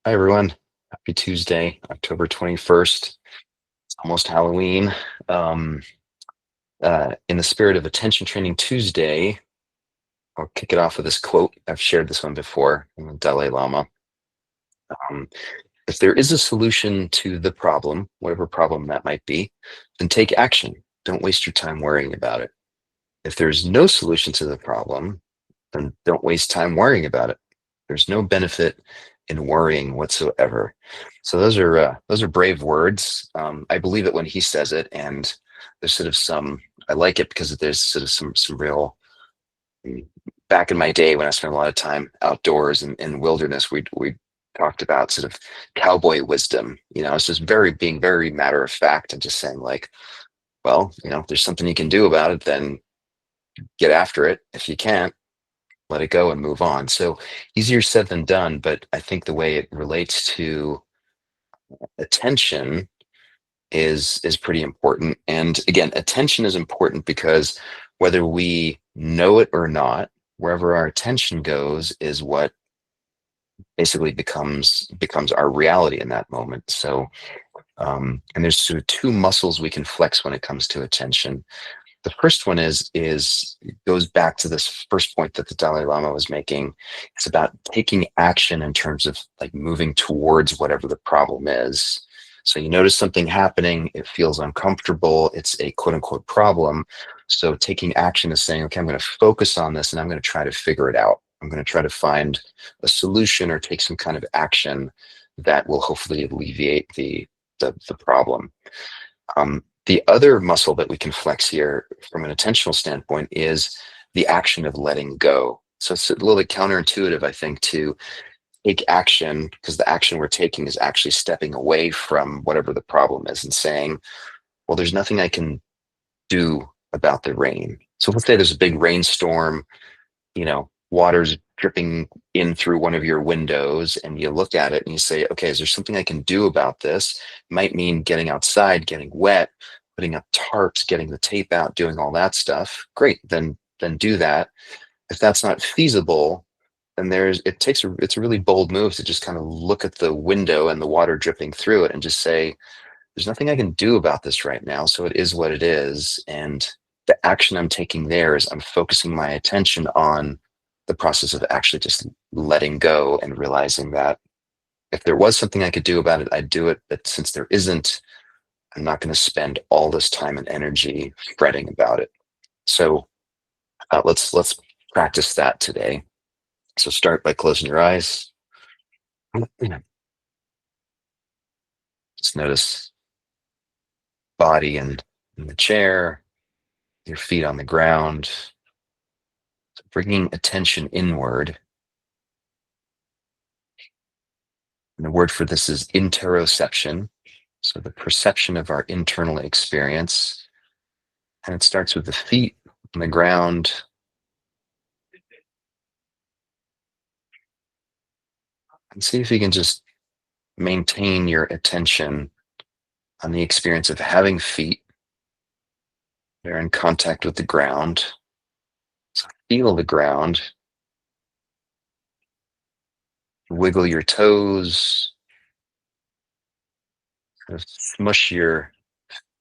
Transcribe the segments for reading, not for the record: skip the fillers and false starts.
Hi, everyone. Happy Tuesday, October 21st. It's almost Halloween. Um, in the spirit of Attention Training Tuesday, I'll kick it off with this quote. I've shared this one before from the Dalai Lama. Um, if there is a solution to the problem, whatever problem that might be, then take action. Don't waste your time worrying about it. If there's no solution to the problem, then don't waste time worrying about it. There's no benefit in worrying whatsoever. So those are brave words. I believe it when he says it, and there's sort of some. I like it because there's sort of some real. mm, Back in my day, when I spent a lot of time outdoors and in wilderness, we talked about sort of cowboy wisdom. It's just being very matter of fact and just saying like, well, if there's something you can do about it, then get after it. If you can't, let it go and move on. So easier said than done, but I think the way it relates to attention is pretty important. And again, attention is important because whether we know it or not, wherever our attention goes is what basically becomes our reality in that moment. So and there's sort of two muscles we can flex when it comes to attention. The first one is goes back to this first point that the Dalai Lama was making. It's about taking action in terms of like moving towards whatever the problem is. So you notice something happening, it feels uncomfortable, it's a quote unquote problem. So taking action is saying, okay, I'm going to focus on this and I'm going to try to figure it out. I'm going to try to find a solution or take some kind of action that will hopefully alleviate the problem. The other muscle that we can flex here from an attentional standpoint is the action of letting go. So it's a little bit counterintuitive, I think, to take action because the action we're taking is actually stepping away from whatever the problem is and saying, well, there's nothing I can do about the rain. So let's say there's a big rainstorm, water's dripping in through one of your windows, and you look at it and you say, okay, is there something I can do about this? Might mean getting outside, getting wet, putting up tarps, getting the tape out, doing all that stuff. Great, then do that. If that's not feasible, then it's a really bold move to just kind of look at the window and the water dripping through it and just say, there's nothing I can do about this right now, so it is what it is. And the action I'm taking there is I'm focusing my attention on the process of actually just letting go and realizing that if there was something I could do about it, I'd do it. But since there isn't, I'm not going to spend all this time and energy fretting about it. So let's practice that today. So start by closing your eyes. Just notice body and in the chair, your feet on the ground, bringing attention inward. And the word for this is interoception. So the perception of our internal experience. And it starts with the feet on the ground. And see if you can just maintain your attention on the experience of having feet. They're in contact with the ground. So feel the ground. Wiggle your toes. Kind of smush your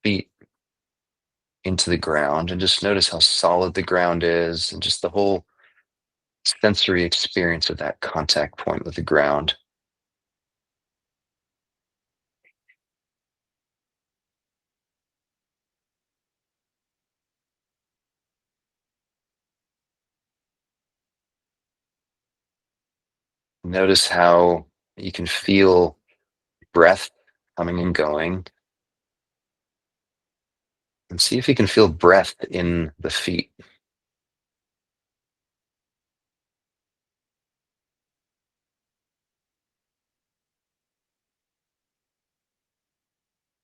feet into the ground and just notice how solid the ground is and just the whole sensory experience of that contact point with the ground. Notice how you can feel breath coming and going, and see if you can feel breath in the feet.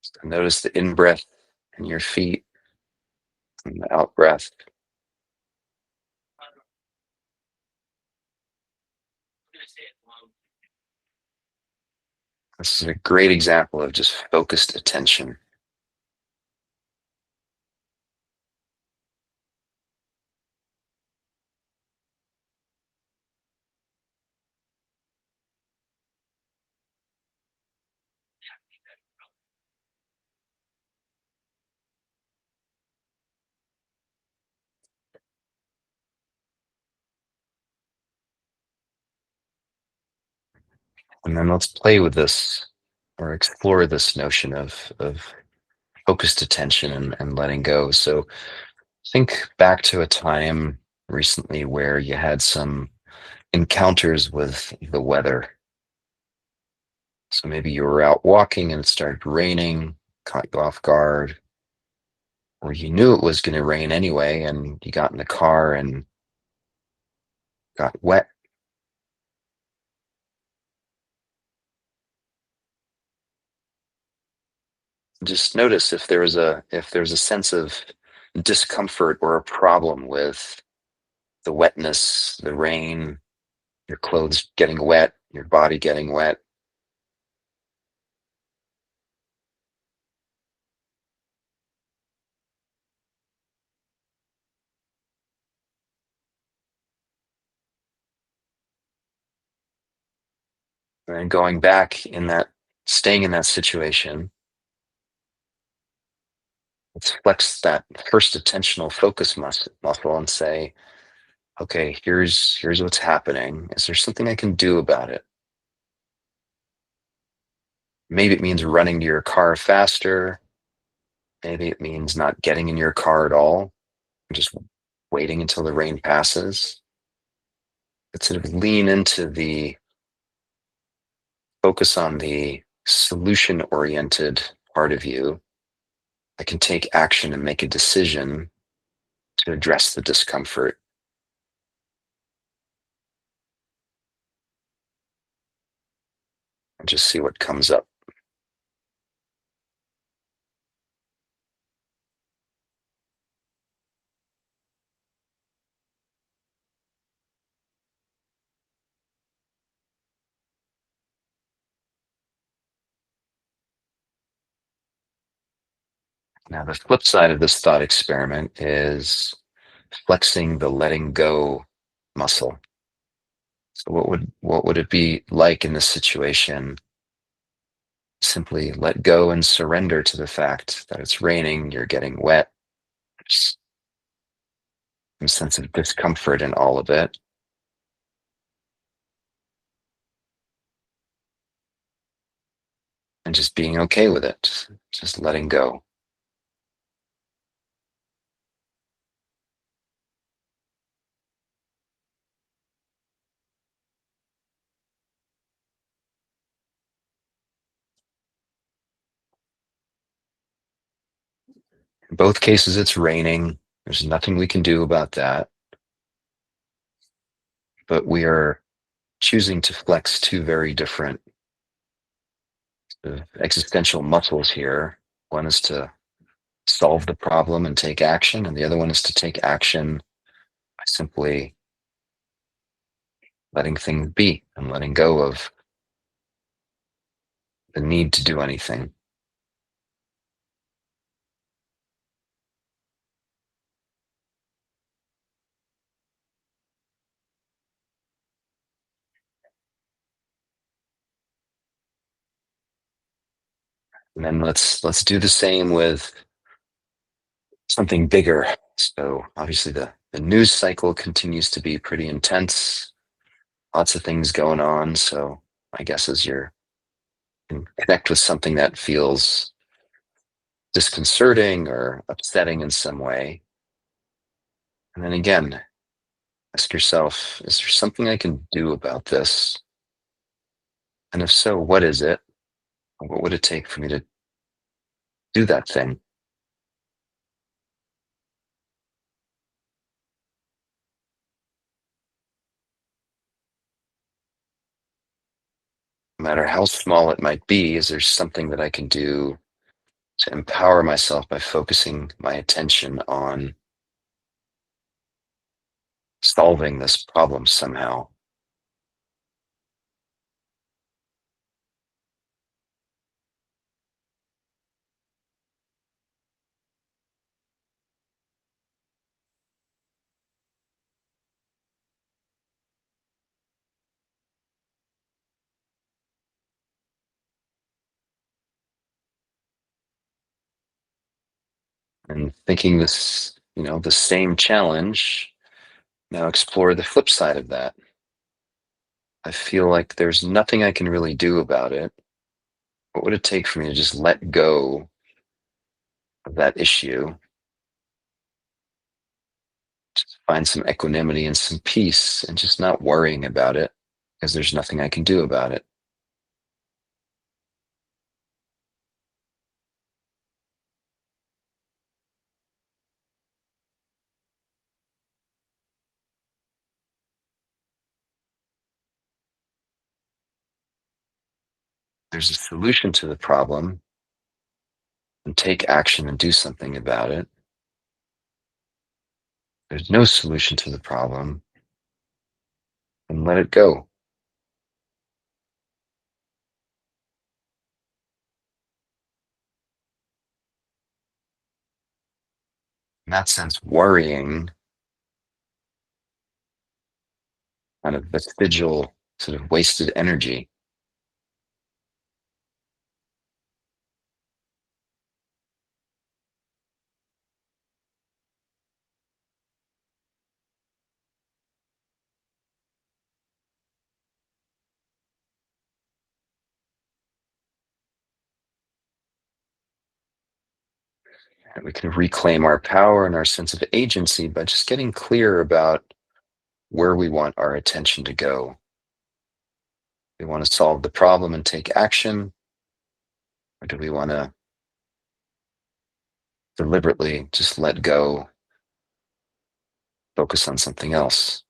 So notice the in breath in your feet and the out breath. This is a great example of just focused attention. And then let's play with this or explore this notion of focused attention and letting go. So think back to a time recently where you had some encounters with the weather. So maybe you were out walking and it started raining, caught you off guard, or you knew it was going to rain anyway, and you got in the car and got wet. Just notice if there's a sense of discomfort or a problem with the wetness, the rain, your clothes getting wet, your body getting wet, and going back in that, staying in that situation. Let's flex that first attentional focus muscle and say, okay, here's what's happening. Is there something I can do about it? Maybe it means running to your car faster. Maybe it means not getting in your car at all, just waiting until the rain passes. But sort of lean into the focus on the solution oriented part of you that can take action and make a decision to address the discomfort and just see what comes up. Now, the flip side of this thought experiment is flexing the letting go muscle. So what would it be like in this situation? Simply let go and surrender to the fact that it's raining, you're getting wet, there's some sense of discomfort in all of it, and just being okay with it, just letting go. In both cases, it's raining. There's nothing we can do about that, but we are choosing to flex two very different existential muscles here. One is to solve the problem and take action, and the other one is to take action by simply letting things be and letting go of the need to do anything. And then let's do the same with something bigger. So obviously the news cycle continues to be pretty intense, lots of things going on. So I guess as you're can connect with something that feels disconcerting or upsetting in some way. And then again, ask yourself, is there something I can do about this? And if so, what is it? What would it take for me to do that thing? No matter how small it might be, is there something that I can do to empower myself by focusing my attention on solving this problem somehow? And thinking this, the same challenge, now explore the flip side of that. I feel like there's nothing I can really do about it. What would it take for me to just let go of that issue, just find some equanimity and some peace and just not worrying about it because there's nothing I can do about it? There's a solution to the problem and take action and do something about it. There's no solution to the problem and let it go. In that sense, worrying, kind of vestigial, sort of wasted energy. And we can reclaim our power and our sense of agency by just getting clear about where we want our attention to go. We want to solve the problem and take action, or do we want to deliberately just let go, focus on something else?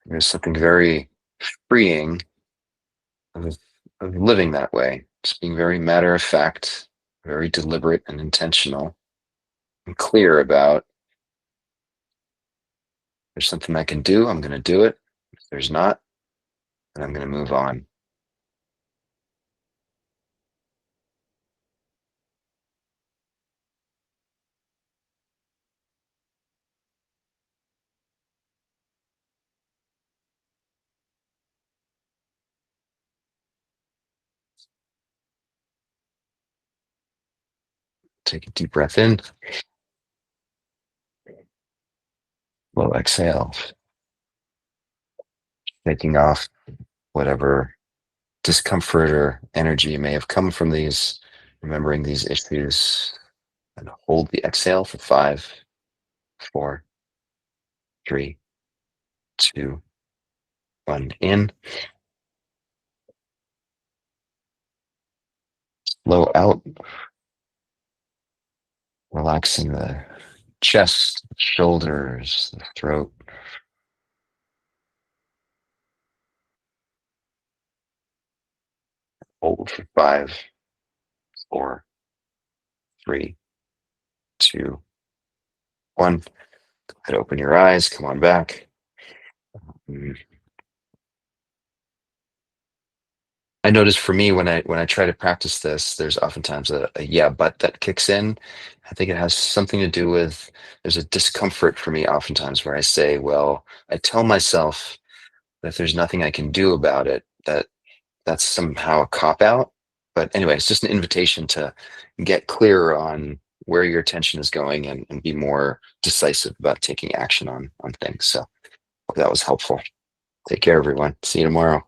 There's something very freeing of, of living that way, just being very matter of fact, very deliberate and intentional and clear about there's something I can do, I'm going to do it. If there's not, then I'm going to move on. Take a deep breath in, slow exhale, taking off whatever discomfort or energy may have come from these, remembering these issues, and hold the exhale for 5, 4, 3, 2, 1. In, slow out, relaxing the chest, shoulders, the throat. Hold for 5, 4, 3, 2, 1. Go ahead, open your eyes, come on back. Mm. I notice for me when I try to practice this, there's oftentimes a yeah, but that kicks in. I think it has something to do with there's a discomfort for me oftentimes where I say, well, I tell myself that if there's nothing I can do about it, that's somehow a cop out. But anyway, it's just an invitation to get clearer on where your attention is going and be more decisive about taking action on things. So hope that was helpful. Take care, everyone. See you tomorrow.